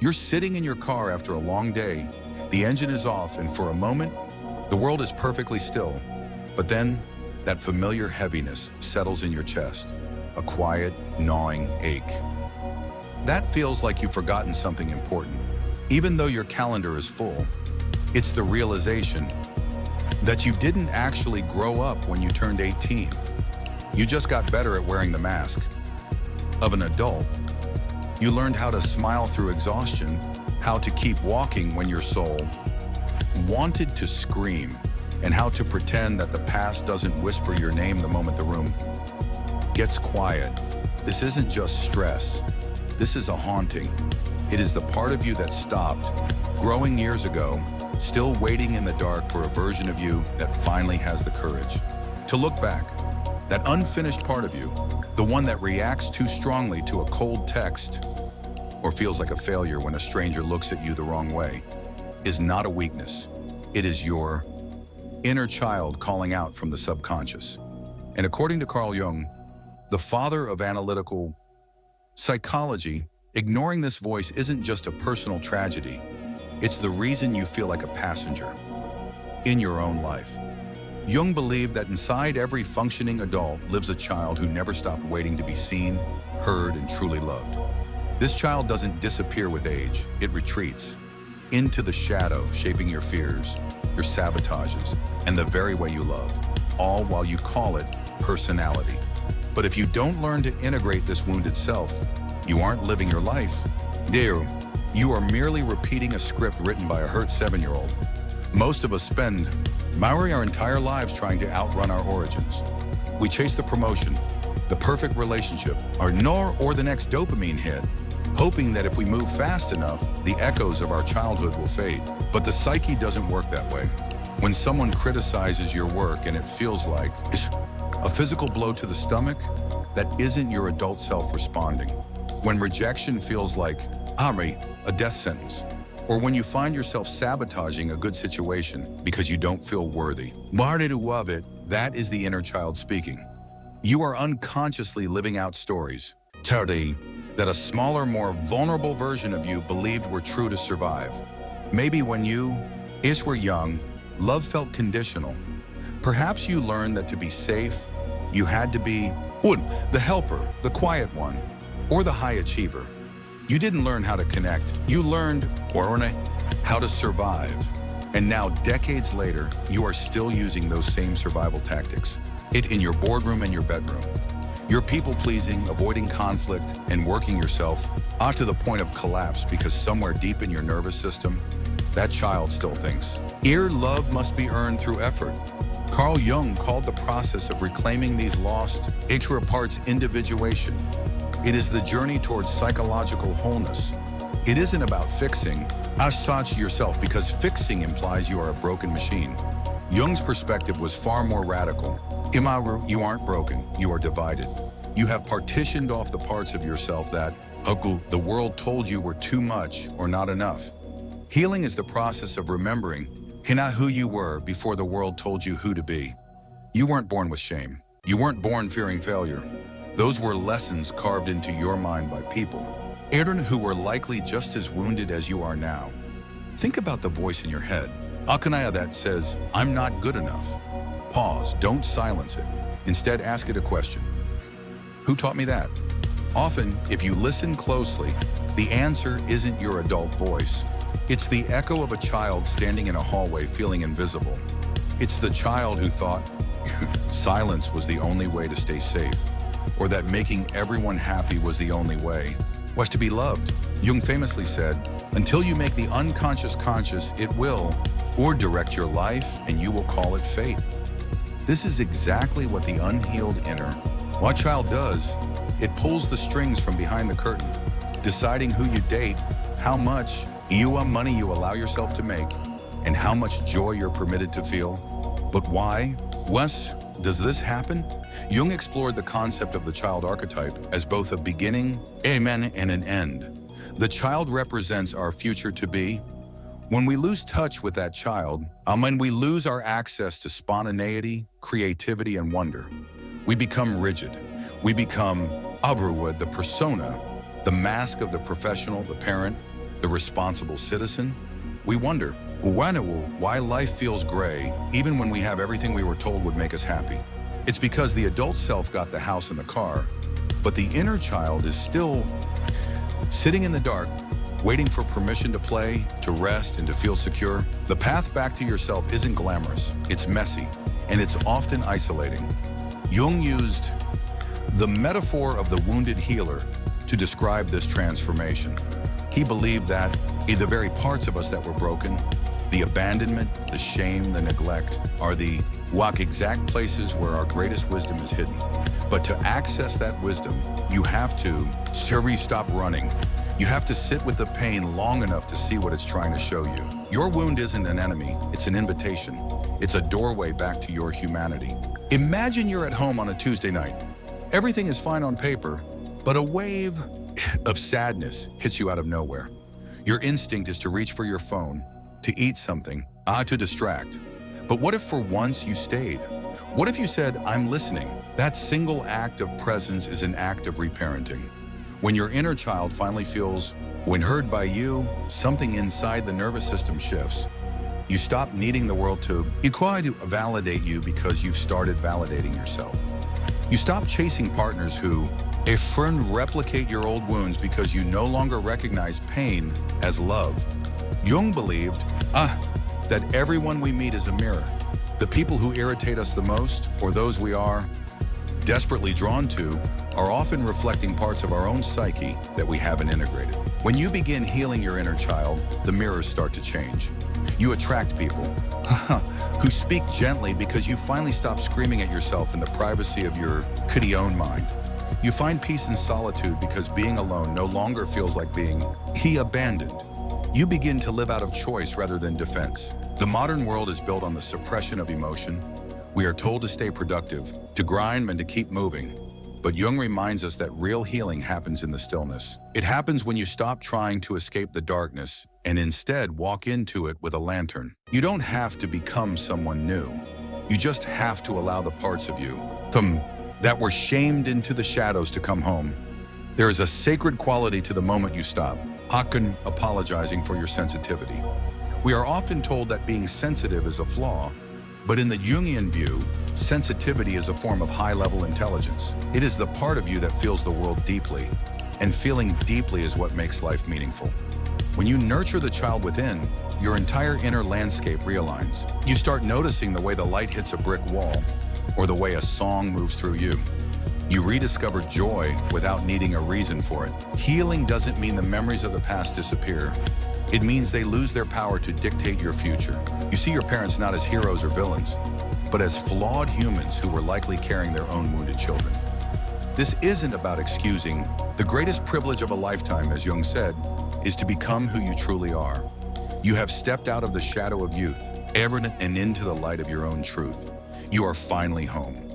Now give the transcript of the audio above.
You're sitting in your car after a long day, the engine is off, and for a moment, the world is perfectly still. But then, that familiar heaviness settles in your chest, a quiet, gnawing ache. That feels like you've forgotten something important. Even though your calendar is full, it's the realization that you didn't actually grow up when you turned 18. You just got better at wearing the mask of an adult. You learned how to smile through exhaustion, how to keep walking when your soul wanted to scream, and how to pretend that the past doesn't whisper your name the moment the room gets quiet. This isn't just stress. This is a haunting. It is the part of you that stopped growing years ago, still waiting in the dark for a version of you that finally has the courage to look back. That unfinished part of you, the one that reacts too strongly to a cold text or feels like a failure when a stranger looks at you the wrong way, is not a weakness. It is your inner child calling out from the subconscious. And according to Carl Jung, the father of analytical psychology, ignoring this voice isn't just a personal tragedy. It's the reason you feel like a passenger in your own life. Jung believed that inside every functioning adult lives a child who never stopped waiting to be seen, heard, and truly loved. This child doesn't disappear with age, it retreats into the shadow, shaping your fears, your sabotages, and the very way you love, all while you call it personality. But if you don't learn to integrate this wounded self, you aren't living your life. Dear, you are merely repeating a script written by a hurt 7-year-old. Most of us spend our entire lives trying to outrun our origins. We chase the promotion, the perfect relationship, or the next dopamine hit, hoping that if we move fast enough, the echoes of our childhood will fade. But the psyche doesn't work that way. When someone criticizes your work and it feels like a physical blow to the stomach, that isn't your adult self responding. When rejection feels like a death sentence, or when you find yourself sabotaging a good situation because you don't feel worthy, that is the inner child speaking. You are unconsciously living out stories that a smaller, more vulnerable version of you believed were true to survive. Maybe when you were young, love felt conditional. Perhaps you learned that to be safe, you had to be the helper, the quiet one, or the high achiever. You didn't learn how to connect. You learned how to survive. And now, decades later, you are still using those same survival tactics. In your boardroom and your bedroom. You're people-pleasing, avoiding conflict, and working yourself to the point of collapse because somewhere deep in your nervous system, that child still thinks, love must be earned through effort. Carl Jung called the process of reclaiming these lost parts individuation. It is the journey towards psychological wholeness. It isn't about fixing yourself because fixing implies you are a broken machine. Jung's perspective was far more radical. You aren't broken, you are divided. You have partitioned off the parts of yourself that the world told you were too much or not enough. Healing is the process of remembering who you were before the world told you who to be. You weren't born with shame. You weren't born fearing failure. Those were lessons carved into your mind by people who were likely just as wounded as you are now. Think about the voice in your head. Akanaya that says, I'm not good enough. Pause, don't silence it. Instead, ask it a question. Who taught me that? Often, if you listen closely, the answer isn't your adult voice. It's the echo of a child standing in a hallway feeling invisible. It's the child who thought silence was the only way to stay safe, or that making everyone happy was the only way, was to be loved. Jung famously said, until you make the unconscious conscious, it will, or direct your life, and you will call it fate. This is exactly what the unhealed inner child does. It pulls the strings from behind the curtain, deciding who you date, how much money you allow yourself to make, and how much joy you're permitted to feel. But why? Does this happen? Jung explored the concept of the child archetype as both a beginning, and an end. The child represents our future to be. When we lose touch with that child, when we lose our access to spontaneity, creativity, and wonder, we become rigid. We become the persona, the mask of the professional, the parent, the responsible citizen. We wonder, why life feels gray even when we have everything we were told would make us happy. It's because the adult self got the house and the car, but the inner child is still sitting in the dark, waiting for permission to play, to rest, and to feel secure. The path back to yourself isn't glamorous, it's messy, and it's often isolating. Jung used the metaphor of the wounded healer to describe this transformation. He believed that the very parts of us that were broken, the abandonment, the shame, the neglect, are the exact places where our greatest wisdom is hidden. But to access that wisdom, you have to stop running. You have to sit with the pain long enough to see what it's trying to show you. Your wound isn't an enemy, it's an invitation. It's a doorway back to your humanity. Imagine you're at home on a Tuesday night. Everything is fine on paper, but a wave of sadness hits you out of nowhere. Your instinct is to reach for your phone, to eat something, to distract. But what if for once you stayed? What if you said, I'm listening? That single act of presence is an act of reparenting. When your inner child finally feels, when heard by you, something inside the nervous system shifts. You stop needing the world to validate you because you've started validating yourself. You stop chasing partners who replicate your old wounds because you no longer recognize pain as love. Jung believed that everyone we meet is a mirror. The people who irritate us the most, or those we are desperately drawn to, are often reflecting parts of our own psyche that we haven't integrated. When you begin healing your inner child, the mirrors start to change. You attract people who speak gently because you finally stop screaming at yourself in the privacy of your own mind. You find peace in solitude because being alone no longer feels like being abandoned. You begin to live out of choice rather than defense. The modern world is built on the suppression of emotion. We are told to stay productive, to grind, and to keep moving. But Jung reminds us that real healing happens in the stillness. It happens when you stop trying to escape the darkness and instead walk into it with a lantern. You don't have to become someone new. You just have to allow the parts of you that were shamed into the shadows to come home. There is a sacred quality to the moment you stop apologizing for your sensitivity. We are often told that being sensitive is a flaw, but in the Jungian view, sensitivity is a form of high-level intelligence. It is the part of you that feels the world deeply, and feeling deeply is what makes life meaningful. When you nurture the child within, your entire inner landscape realigns. You start noticing the way the light hits a brick wall, or the way a song moves through you. You rediscover joy without needing a reason for it. Healing doesn't mean the memories of the past disappear. It means they lose their power to dictate your future. You see your parents not as heroes or villains, but as flawed humans who were likely carrying their own wounded children. This isn't about excusing. The greatest privilege of a lifetime, as Jung said, is to become who you truly are. You have stepped out of the shadow of youth, and into the light of your own truth. You are finally home.